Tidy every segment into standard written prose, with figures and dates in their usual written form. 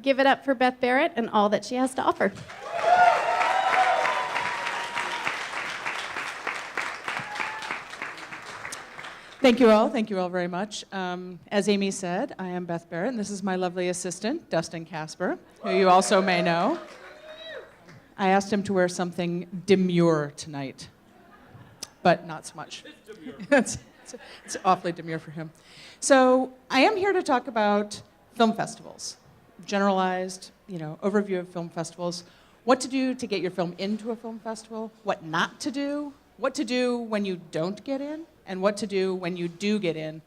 Give it up for Beth Barrett and all that she has to offer. Thank you all. Thank you all very much. As Amy said, I am Beth Barrett, and this is my lovely assistant, Dustin Casper, who you also may know. I asked him to wear something demure tonight, but not so much. it's awfully demure for him. So I am here to talk about film festivals, generalized, overview of film festivals, what to do to get your film into a film festival, what not to do when you don't get in, and what to do when you do get in.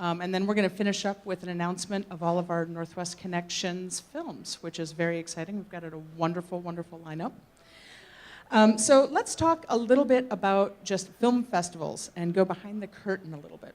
And then we're going to finish up with an announcement of all of our Northwest Connections films, which is very exciting. We've got a wonderful, wonderful lineup. So let's talk a little bit about just film festivals and go behind the curtain a little bit.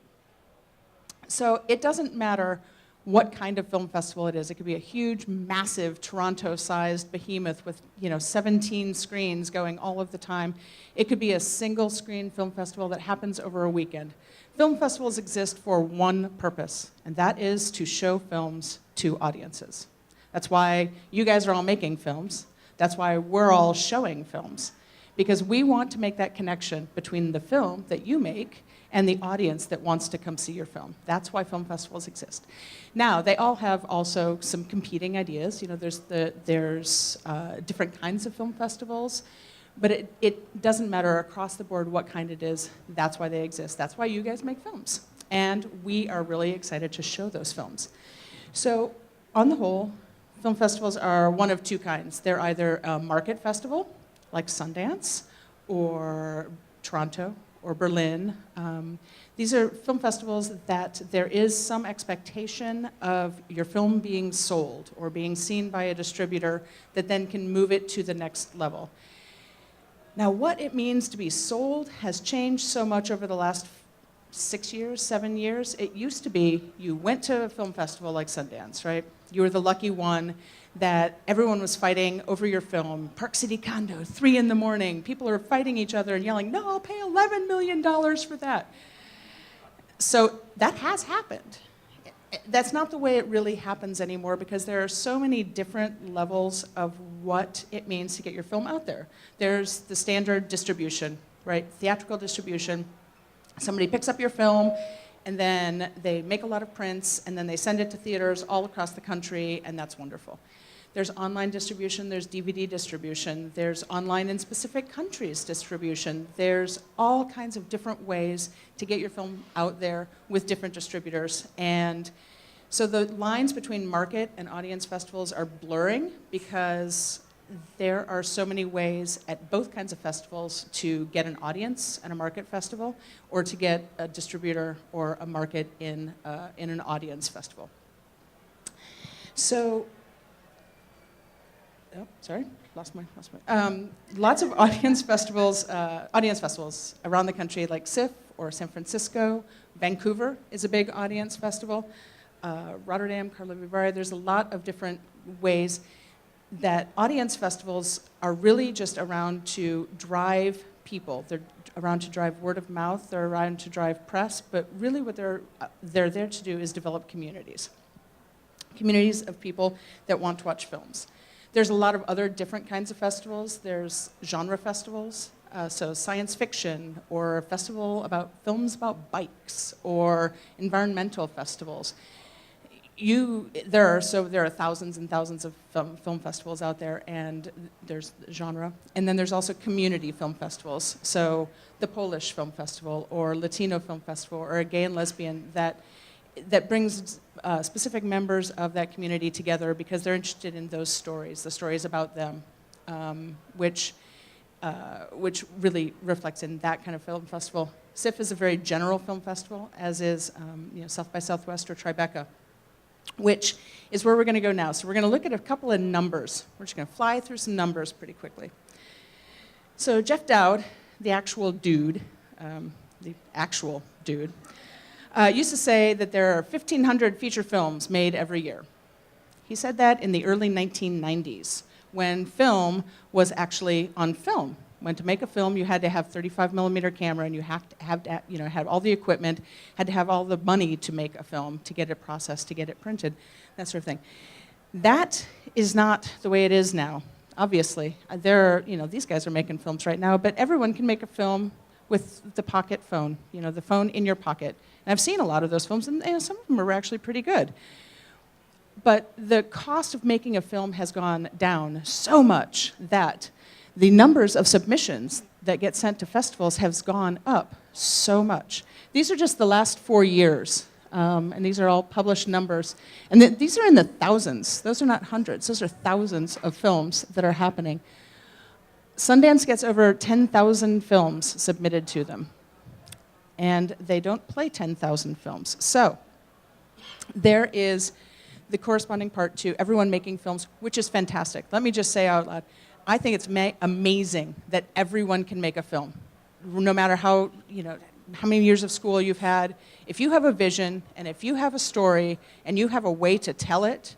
So it doesn't matter what kind of film festival it is. It could be a huge, massive, Toronto-sized behemoth with 17 screens going all of the time. It could be a single-screen film festival that happens over a weekend. Film festivals exist for one purpose, and that is to show films to audiences. That's why you guys are all making films. That's why we're all showing films, because we want to make that connection between the film that you make and the audience that wants to come see your film. That's why film festivals exist. Now, they all have also some competing ideas. There's different kinds of film festivals, but it doesn't matter across the board what kind it is. That's why they exist. That's why you guys make films. And we are really excited to show those films. So, on the whole, film festivals are one of two kinds. They're either a market festival, like Sundance, or Toronto, or Berlin. These are film festivals that there is some expectation of your film being sold or being seen by a distributor that then can move it to the next level. Now, what it means to be sold has changed so much over the last 6 years, 7 years. It used to be you went to a film festival like Sundance, right? You were the lucky one that everyone was fighting over your film. Park City Condo, 3 in the morning. People are fighting each other and yelling, no, I'll pay $11 million for that. So that has happened. That's not the way it really happens anymore, because there are so many different levels of what it means to get your film out there. There's the standard distribution, right? Theatrical distribution. Somebody picks up your film, and then they make a lot of prints, and then they send it to theaters all across the country, and that's wonderful. There's online distribution, there's DVD distribution, there's online in specific countries distribution. There's all kinds of different ways to get your film out there with different distributors. And so the lines between market and audience festivals are blurring, because there are so many ways at both kinds of festivals to get an audience at a market festival, or to get a distributor or a market in an audience festival. So, lost my. Lots of audience festivals around the country, like SIFF or San Francisco. Vancouver is a big audience festival. Rotterdam, Karlovy Vary. There's a lot of different ways that audience festivals are really just around to drive people. They're around to drive word of mouth. They're around to drive press. But really, what they're there to do is develop communities of people that want to watch films. There's a lot of other different kinds of festivals. There's genre festivals, so science fiction, or a festival about films about bikes, or environmental festivals. There are thousands and thousands of film festivals out there, and there's genre. And then there's also community film festivals, so the Polish Film Festival, or Latino Film Festival, or a gay and lesbian that brings specific members of that community together because they're interested in those stories, the stories about them, which really reflects in that kind of film festival. SIFF is a very general film festival, as is South by Southwest or Tribeca, which is where we're going to go now. So we're going to look at a couple of numbers. We're just going to fly through some numbers pretty quickly. So Jeff Dowd, the actual dude, used to say that there are 1,500 feature films made every year. He said that in the early 1990s, when film was actually on film. When to make a film, you had to have 35 millimeter camera, and you have all the equipment, had to have all the money to make a film, to get it processed, to get it printed, that sort of thing. That is not the way it is now, obviously. These guys are making films right now, but everyone can make a film with the pocket phone, the phone in your pocket. And I've seen a lot of those films, and some of them are actually pretty good. But the cost of making a film has gone down so much that the numbers of submissions that get sent to festivals has gone up so much. These are just the last 4 years, and these are all published numbers. And these are in the thousands. Those are not hundreds. Those are thousands of films that are happening. Sundance gets over 10,000 films submitted to them, and they don't play 10,000 films. So there is the corresponding part to everyone making films, which is fantastic. Let me just say out loud, I think it's amazing that everyone can make a film, no matter how many years of school you've had. If you have a vision, and if you have a story, and you have a way to tell it,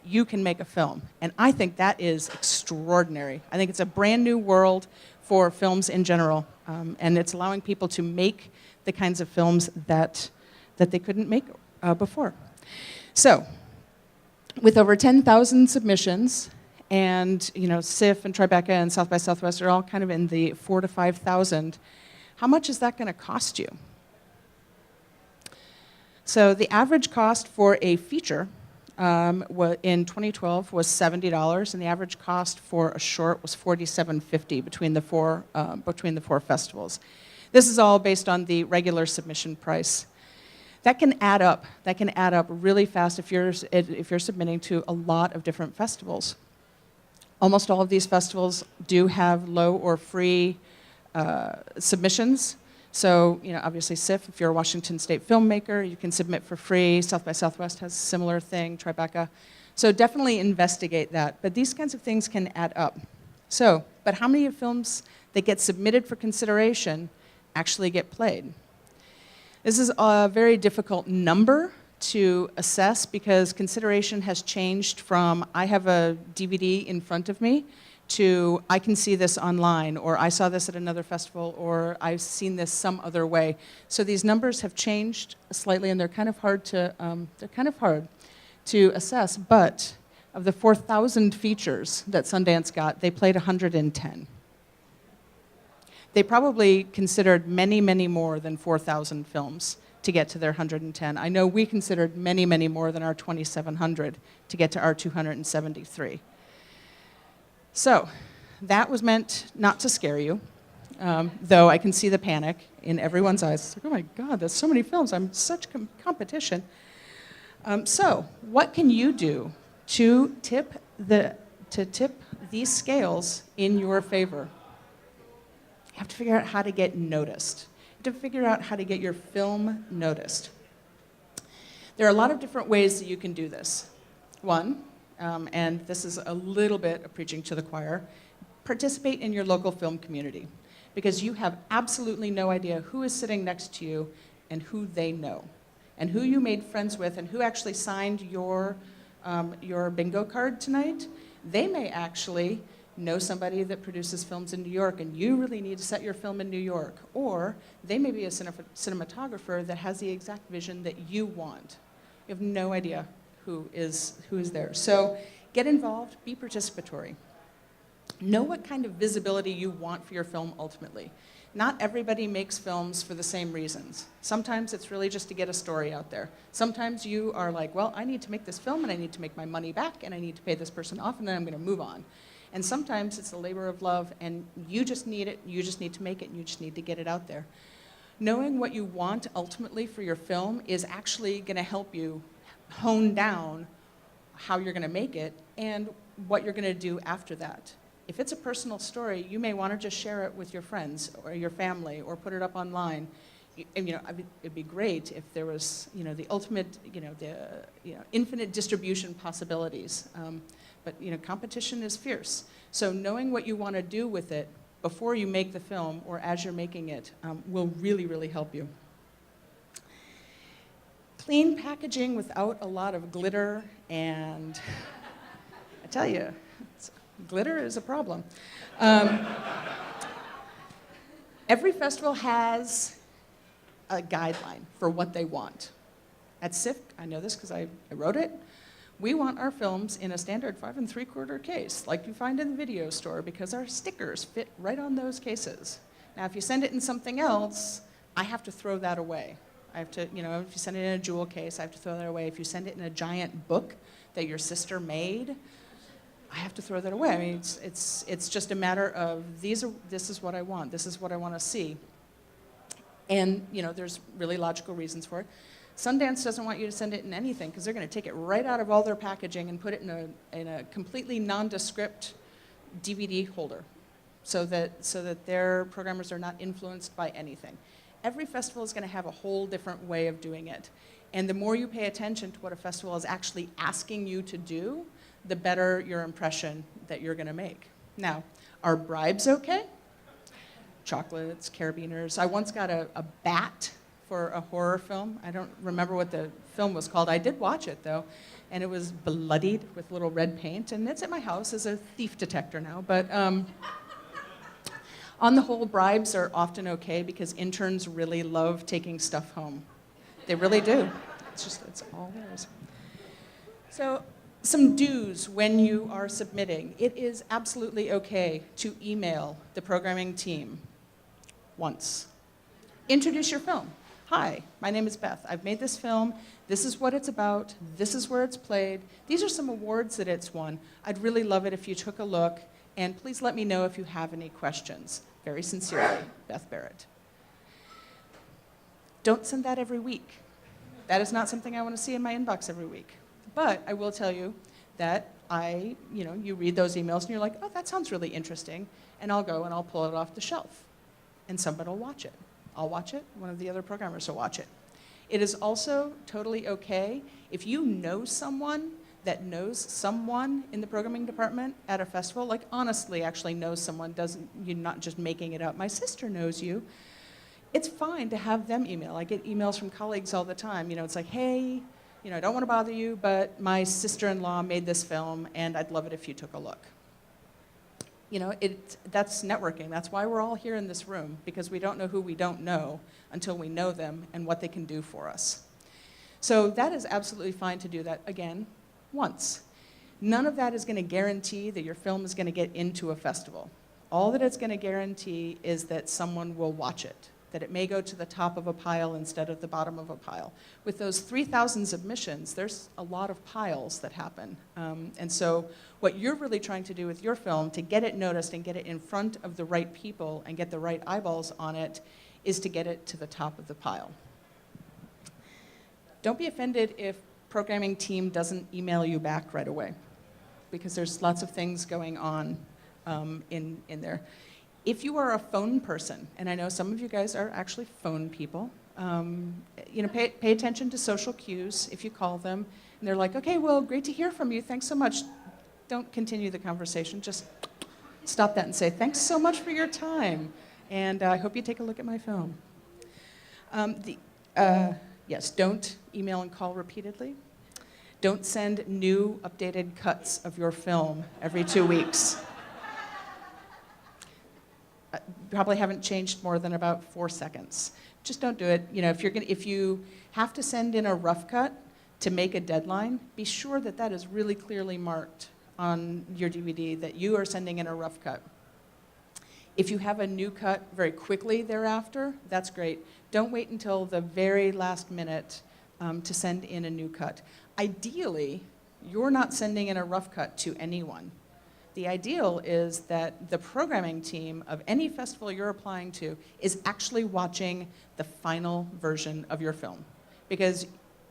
you can make a film. And I think that is extraordinary. I think it's a brand new world for films in general, and it's allowing people to make the kinds of films that they couldn't make before. So, with over 10,000 submissions, and SIF and Tribeca and South by Southwest are all kind of in the 4,000 to 5,000, how much is that going to cost you? So the average cost for a feature in 2012 was $70, and the average cost for a short was $47.50 between the four festivals. This is all based on the regular submission price. That can add up. That can add up really fast if you're submitting to a lot of different festivals. Almost all of these festivals do have low or free submissions. So, obviously SIF, if you're a Washington State filmmaker, you can submit for free. South by Southwest has a similar thing, Tribeca. So definitely investigate that. But these kinds of things can add up. So, but how many films that get submitted for consideration actually get played? This is a very difficult number to assess because consideration has changed from I have a DVD in front of me to I can see this online, or I saw this at another festival, or I've seen this some other way. So these numbers have changed slightly, and they're kind of hard to assess. But of the 4,000 features that Sundance got, they played 110. They probably considered many, many more than 4,000 films to get to their 110. I know we considered many, many more than our 2,700 to get to our 273. So that was meant not to scare you, though I can see the panic in everyone's eyes. It's like, oh my God, there's so many films. I'm such competition. So what can you do to tip these scales in your favor? You have to figure out how to get noticed. You have to figure out how to get your film noticed. There are a lot of different ways that you can do this. One, and this is a little bit of preaching to the choir, participate in your local film community, because you have absolutely no idea who is sitting next to you and who they know, and who you made friends with, and who actually signed your bingo card tonight. They may actually know somebody that produces films in New York, and you really need to set your film in New York. Or they may be a cinematographer that has the exact vision that you want. You have no idea who is there. So get involved, be participatory. Know what kind of visibility you want for your film ultimately. Not everybody makes films for the same reasons. Sometimes it's really just to get a story out there. Sometimes you are like, well, I need to make this film, and I need to make my money back, and I need to pay this person off, and then I'm going to move on. And sometimes it's a labor of love, and you just need it, you just need to make it, and you just need to get it out there. Knowing what you want ultimately for your film is actually going to help you hone down how you're going to make it and what you're going to do after that. If it's a personal story, you may want to just share it with your friends or your family or put it up online. It'd be great if there was, the ultimate, infinite distribution possibilities. But competition is fierce. So knowing what you want to do with it before you make the film or as you're making it will really, really help you. Clean packaging without a lot of glitter, and I tell you, glitter is a problem. Every festival has a guideline for what they want. At SIF, I know this because I wrote it. We want our films in a standard 5 3/4 case, like you find in the video store, because our stickers fit right on those cases. Now, if you send it in something else, I have to throw that away. I have to, you know, if you send it in a jewel case, I have to throw that away. If you send it in a giant book that your sister made, I have to throw that away. I mean, it's just a matter of this is what I want. This is what I want to see. And, you know, there's really logical reasons for it. Sundance doesn't want you to send it in anything because they're going to take it right out of all their packaging and put it in a completely nondescript DVD holder so that their programmers are not influenced by anything. Every festival is going to have a whole different way of doing it. And the more you pay attention to what a festival is actually asking you to do, the better your impression that you're going to make. Now, are bribes okay? Chocolates, carabiners. I once got a bat for a horror film. I don't remember what the film was called. I did watch it, though, and it was bloodied with little red paint, and it's at my house as a thief detector now. But on the whole, bribes are often okay because interns really love taking stuff home. They really do. It's all theirs. So some do's when you are submitting. It is absolutely okay to email the programming team once. Introduce your film. Hi, my name is Beth. I've made this film. This is what it's about. This is where it's played. These are some awards that it's won. I'd really love it if you took a look, and please let me know if you have any questions. Very sincerely, Beth Barrett. Don't send that every week. That is not something I want to see in my inbox every week. But I will tell you that you read those emails and you're like, oh, that sounds really interesting, and I'll go and I'll pull it off the shelf, and somebody will watch it. I'll watch it, one of the other programmers will watch it. It is also totally okay if you know someone that knows someone in the programming department at a festival, like honestly actually knows someone, you're not just making it up. My sister knows you. It's fine to have them email. I get emails from colleagues all the time. You know, it's like, hey, I don't want to bother you, but my sister-in-law made this film, and I'd love it if you took a look. That's networking. That's why we're all here in this room, because we don't know who we don't know until we know them and what they can do for us. So that is absolutely fine to do that, again, once. None of that is going to guarantee that your film is going to get into a festival. All that it's going to guarantee is that someone will watch it, that it may go to the top of a pile instead of the bottom of a pile. With those 3,000 submissions, there's a lot of piles that happen. And so what you're really trying to do with your film to get it noticed and get it in front of the right people and get the right eyeballs on it is to get it to the top of the pile. Don't be offended if programming team doesn't email you back right away, because there's lots of things going on in there. If you are a phone person, and I know some of you guys are actually phone people, pay attention to social cues if you call them, and they're like, okay, well, great to hear from you, thanks so much. Don't continue the conversation, just stop that and say, thanks so much for your time, and I hope you take a look at my film. Yes, don't email and call repeatedly. Don't send new updated cuts of your film every 2 weeks. Probably haven't changed more than about 4 seconds. Just don't do it. If you have to send in a rough cut to make a deadline, be sure that that is really clearly marked on your DVD that you are sending in a rough cut. If you have a new cut very quickly thereafter, that's great. Don't wait until the very last minute to send in a new cut. Ideally, you're not sending in a rough cut to anyone. The ideal is that the programming team of any festival you're applying to is actually watching the final version of your film, because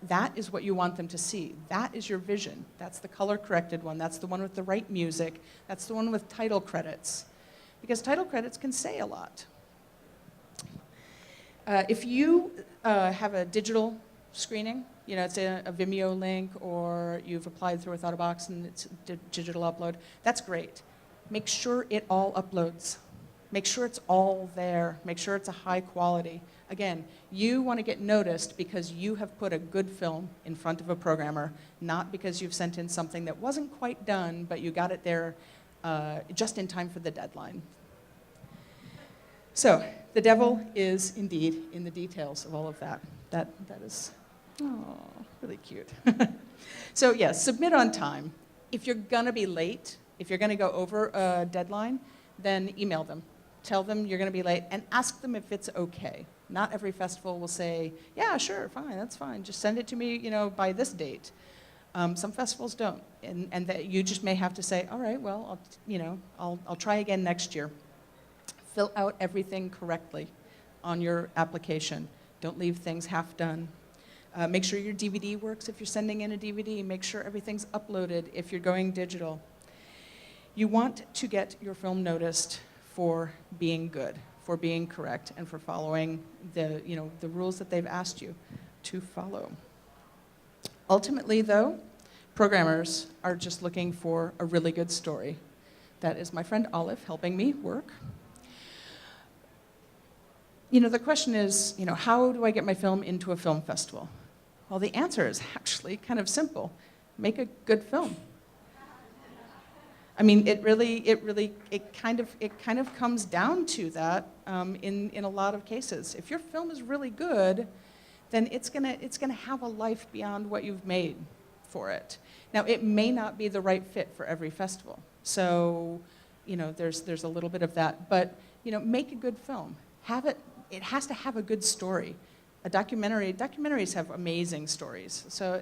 that is what you want them to see. That is your vision. That's the color-corrected one. That's the one with the right music. That's the one with title credits, because title credits can say a lot. If you have a digital screening, it's a Vimeo link, or you've applied through a Thought-A-Box and it's digital upload, that's great. Make sure it all uploads. Make sure it's all there. Make sure it's a high quality. Again, you want to get noticed because you have put a good film in front of a programmer, not because you've sent in something that wasn't quite done, but you got it there just in time for the deadline. So the devil is indeed in the details of all of that. That is Oh, really cute. So yes, submit on time. If you're gonna be late, if you're gonna go over a deadline, then email them. Tell them you're gonna be late and ask them if it's okay. Not every festival will say, yeah, sure, fine, that's fine. Just send it to me, by this date. Some festivals don't, and that you just may have to say, all right, well, I'll try again next year. Fill out everything correctly on your application. Don't leave things half done. Make sure your DVD works if you're sending in a DVD. Make sure everything's uploaded if you're going digital. You want to get your film noticed for being good, for being correct, and for following the rules that they've asked you to follow. Ultimately, though, programmers are just looking for a really good story. That is my friend Olive helping me work. The question is, how do I get my film into a film festival? Well, the answer is actually kind of simple. Make a good film. I mean, it kind of comes down to that in a lot of cases. If your film is really good, then it's gonna have a life beyond what you've made for it. Now, it may not be the right fit for every festival, so there's a little bit of that. But make a good film. It has to have a good story. Documentaries have amazing stories. So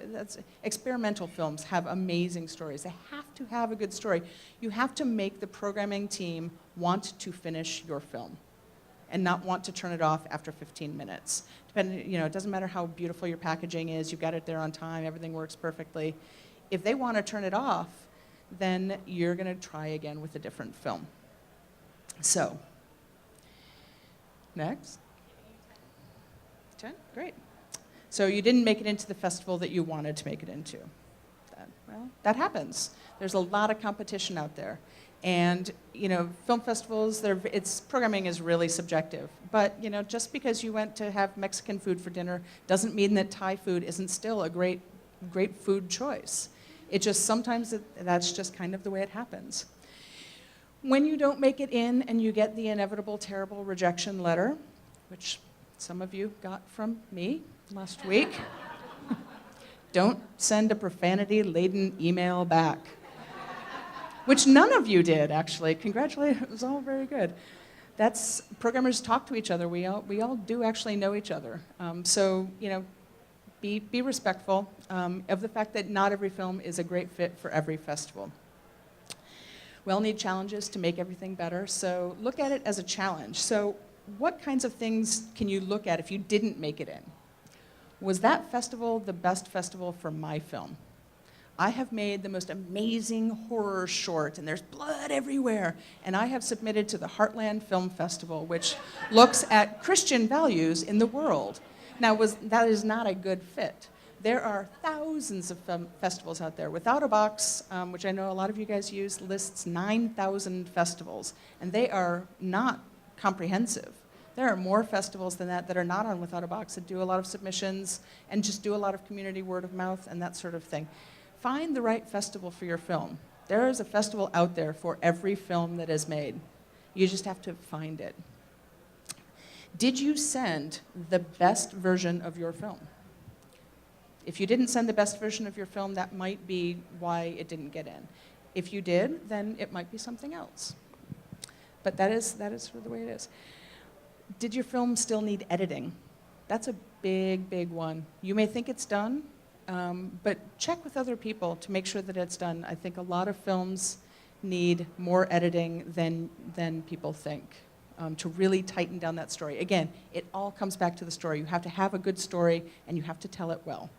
experimental films have amazing stories. They have to have a good story. You have to make the programming team want to finish your film and not want to turn it off after 15 minutes. It doesn't matter how beautiful your packaging is, you've got it there on time, everything works perfectly. If they want to turn it off, then you're going to try again with a different film. So, next. 10, great. So you didn't make it into the festival that you wanted to make it into. That happens. There's a lot of competition out there. And film festivals, its programming is really subjective. But just because you went to have Mexican food for dinner doesn't mean that Thai food isn't still a great food choice. It just sometimes that's just kind of the way it happens. When you don't make it in and you get the inevitable terrible rejection letter, which some of you got from me last week, don't send a profanity-laden email back. Which none of you did, actually. Congratulations, it was all very good. Programmers talk to each other. We all do actually know each other. So, be respectful of the fact that not every film is a great fit for every festival. We all need challenges to make everything better, so look at it as a challenge. So, what kinds of things can you look at if you didn't make it in? Was that festival the best festival for my film? I have made the most amazing horror short, and there's blood everywhere. And I have submitted to the Heartland Film Festival, which looks at Christian values in the world. Now, that is not a good fit. There are thousands of festivals out there. Without a Box, which I know a lot of you guys use, lists 9,000 festivals, and they are not comprehensive. There are more festivals than that are not on Without a Box that do a lot of submissions and just do a lot of community word of mouth and that sort of thing. Find the right festival for your film. There is a festival out there for every film that is made. You just have to find it. Did you send the best version of your film? If you didn't send the best version of your film, that might be why it didn't get in. If you did, then it might be something else. But that is sort of the way it is. Did your film still need editing? That's a big, big one. You may think it's done, but check with other people to make sure that it's done. I think a lot of films need more editing than people think to really tighten down that story. Again, it all comes back to the story. You have to have a good story, and you have to tell it well.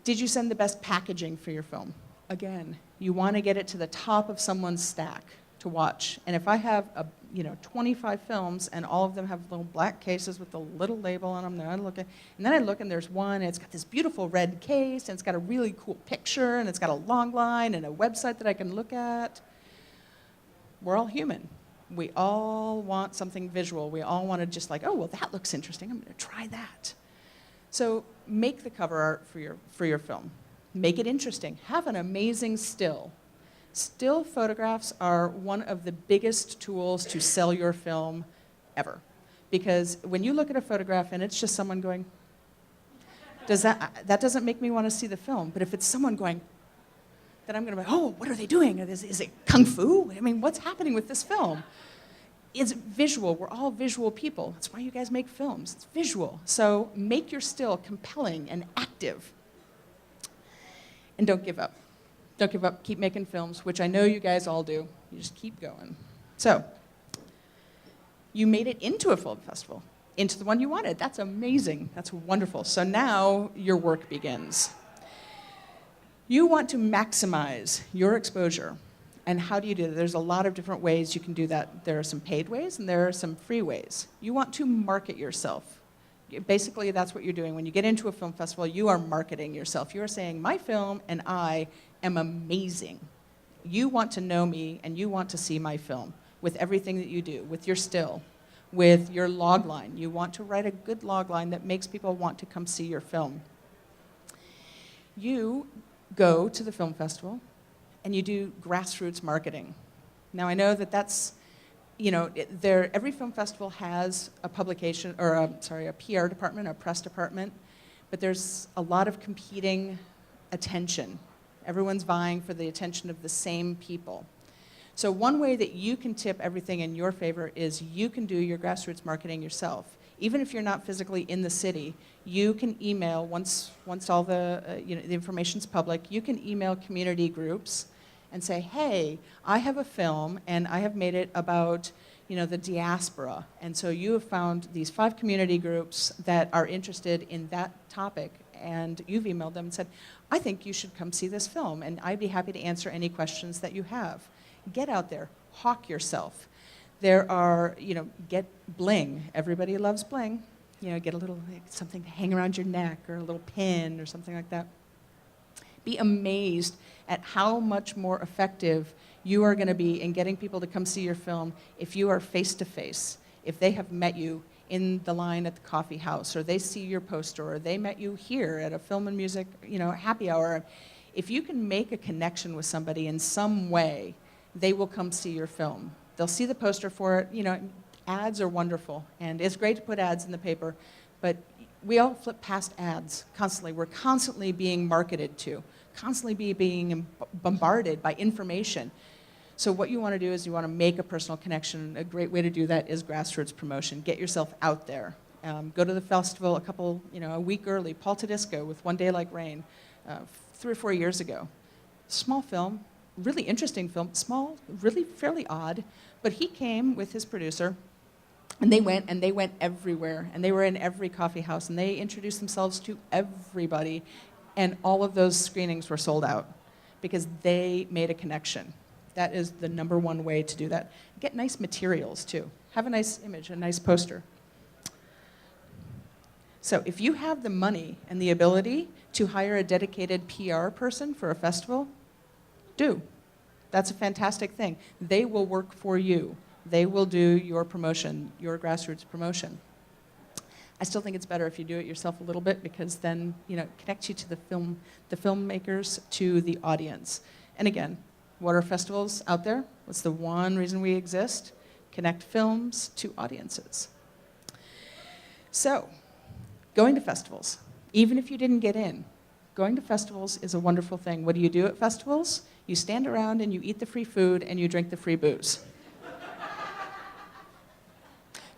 Did you send the best packaging for your film? Again, you want to get it to the top of someone's stack to watch. And if I have 25 films and all of them have little black cases with a little label on them, and then I look and there's one, and it's got this beautiful red case, and it's got a really cool picture, and it's got a long line and a website that I can look at. We're all human. We all want something visual. We all want to just oh, well, that looks interesting. I'm going to try that. So make the cover art for your film. Make it interesting. Have an amazing still. Still photographs are one of the biggest tools to sell your film ever. Because when you look at a photograph and it's just someone going, That doesn't make me want to see the film. But if it's someone going, then I'm going to be, oh, what are they doing? Is it kung fu? I mean, what's happening with this film? It's visual. We're all visual people. That's why you guys make films. It's visual. So make your still compelling and active. And don't give up. Don't give up. Keep making films, which I know you guys all do. You just keep going. So you made it into a film festival, into the one you wanted. That's amazing. That's wonderful. So now your work begins. You want to maximize your exposure. And how do you do that? There's a lot of different ways you can do that. There are some paid ways and there are some free ways. You want to market yourself. Basically, that's what you're doing. When you get into a film festival, you are marketing yourself. You are saying, my film and I am amazing. You want to know me and you want to see my film with everything that you do, with your still, with your log line. You want to write a good log line that makes people want to come see your film. You go to the film festival and you do grassroots marketing. Now, I know that that's, every film festival has a publication, or a PR department, a press department, but there's a lot of competing attention. Everyone's vying for the attention of the same people. So one way that you can tip everything in your favor is you can do your grassroots marketing yourself. Even if you're not physically in the city, you can email, once all the information's public, you can email community groups and say, hey, I have a film and I have made it about the diaspora. And so you have found these 5 community groups that are interested in that topic, and you've emailed them and said, I think you should come see this film, and I'd be happy to answer any questions that you have. Get out there, hawk yourself. There are, get bling. Everybody loves bling. Get a little, something to hang around your neck or a little pin or something like that. Be amazed at how much more effective you are going to be in getting people to come see your film if you are face-to-face, if they have met you in the line at the coffee house, or they see your poster, or they met you here at a film and music, happy hour. If you can make a connection with somebody in some way, they will come see your film. They'll see the poster for it. Ads are wonderful, and it's great to put ads in the paper, but we all flip past ads constantly. We're constantly being marketed to, constantly being bombarded by information. So what you want to do is you want to make a personal connection. A great way to do that is grassroots promotion. Get yourself out there. Go to the festival a week early. Paul Tedesco with One Day Like Rain, 3 or 4 years ago. Small film, really interesting film, small, really fairly odd, but he came with his producer, and they went everywhere, and they were in every coffee house, and they introduced themselves to everybody, and all of those screenings were sold out because they made a connection. That is the #1 way to do that. Get nice materials, too. Have a nice image, a nice poster. So if you have the money and the ability to hire a dedicated PR person for a festival, do. That's a fantastic thing. They will work for you. They will do your promotion, your grassroots promotion. I still think it's better if you do it yourself a little bit, because then it connects you to the filmmakers, to the audience. And again, what are festivals out there? What's the one reason we exist? Connect films to audiences. So, going to festivals, even if you didn't get in, going to festivals is a wonderful thing. What do you do at festivals? You stand around and you eat the free food and you drink the free booze.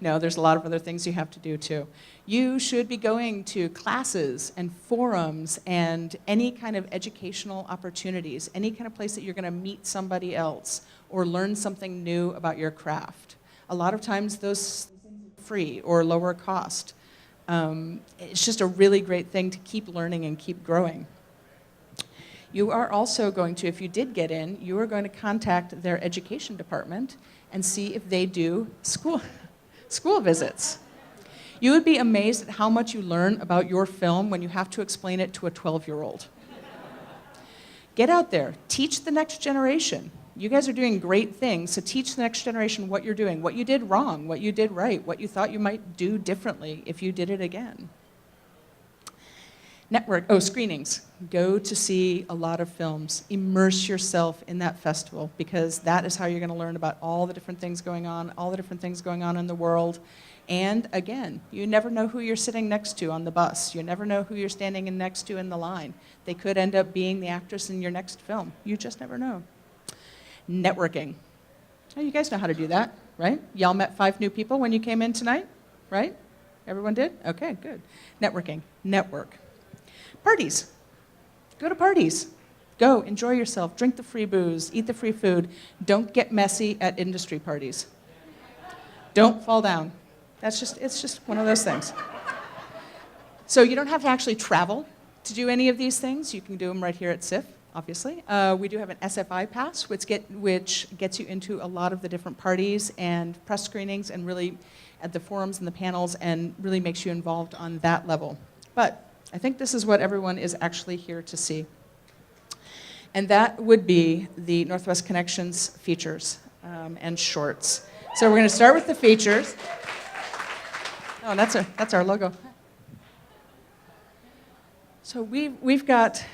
No, there's a lot of other things you have to do too. You should be going to classes and forums and any kind of educational opportunities, any kind of place that you're going to meet somebody else or learn something new about your craft. A lot of times those things are free or lower cost. It's just a really great thing to keep learning and keep growing. You are also going to, if you did get in, you are going to contact their education department and see if they do school visits. You would be amazed at how much you learn about your film when you have to explain it to a 12-year-old. Get out there, teach the next generation. You guys are doing great things, so teach the next generation what you're doing, what you did wrong, what you did right, what you thought you might do differently if you did it again. Screenings. Go to see a lot of films. Immerse yourself in that festival, because that is how you're going to learn about all the different things going on, in the world. And again, you never know who you're sitting next to on the bus. You never know who you're standing next to in the line. They could end up being the actress in your next film. You just never know. Networking. Oh, you guys know how to do that, right? Y'all met 5 new people when you came in tonight, right? Everyone did? Okay, good. Networking. Network. Parties. Go to parties. Go, enjoy yourself, drink the free booze, eat the free food. Don't get messy at industry parties. Don't fall down. It's just one of those things. So you don't have to actually travel to do any of these things. You can do them right here at SIF, obviously. We do have an SFI pass, which gets you into a lot of the different parties and press screenings and really at the forums and the panels, and really makes you involved on that level. But I think this is what everyone is actually here to see. And that would be the Northwest Connections features and shorts. So we're going to start with the features. Oh, that's our logo. So we've got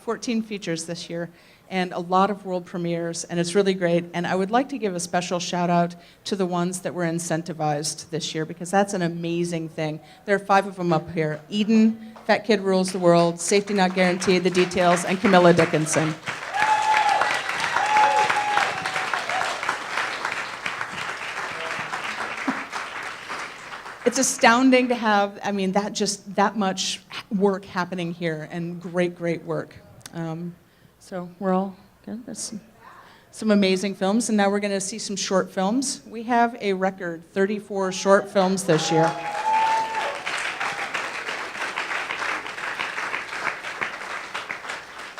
14 features this year, and a lot of world premieres, and it's really great. And I would like to give a special shout out to the ones that were incentivized this year, because that's an amazing thing. There are 5 of them up here. Eden, Fat Kid Rules the World, Safety Not Guaranteed, The Details, and Camilla Dickinson. It's astounding to have, that much work happening here, and great work. So we're all good. There's some amazing films, and now we're going to see some short films. We have a record 34 short films this year.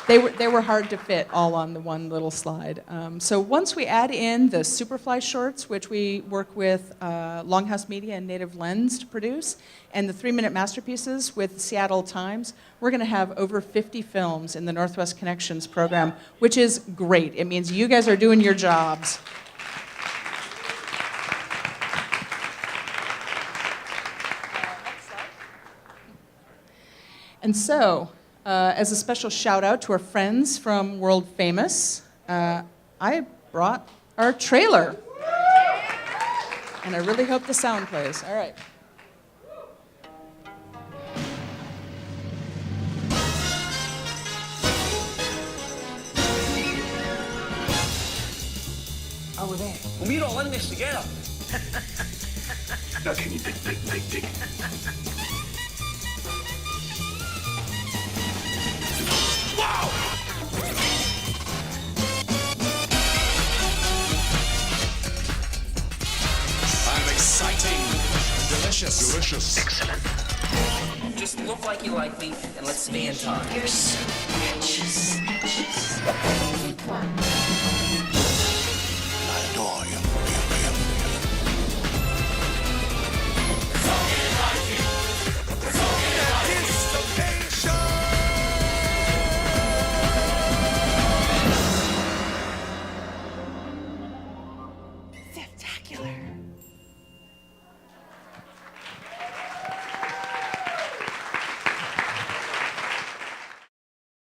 They were hard to fit all on the one little slide. So once we add in the Superfly shorts, which we work with Longhouse Media and Native Lens to produce, and the 3-minute masterpieces with Seattle Times, we're going to have over 50 films in the Northwest Connections program, which is great. It means you guys are doing your jobs. And so, as a special shout out to our friends from World Famous, I brought our trailer. And I really hope the sound plays. All right. Oh, we're there. Well, we're all in this together. Now can you dig? Wow! I'm exciting. Delicious. Excellent. Just look like you like me, and let's stay in touch. You're so precious.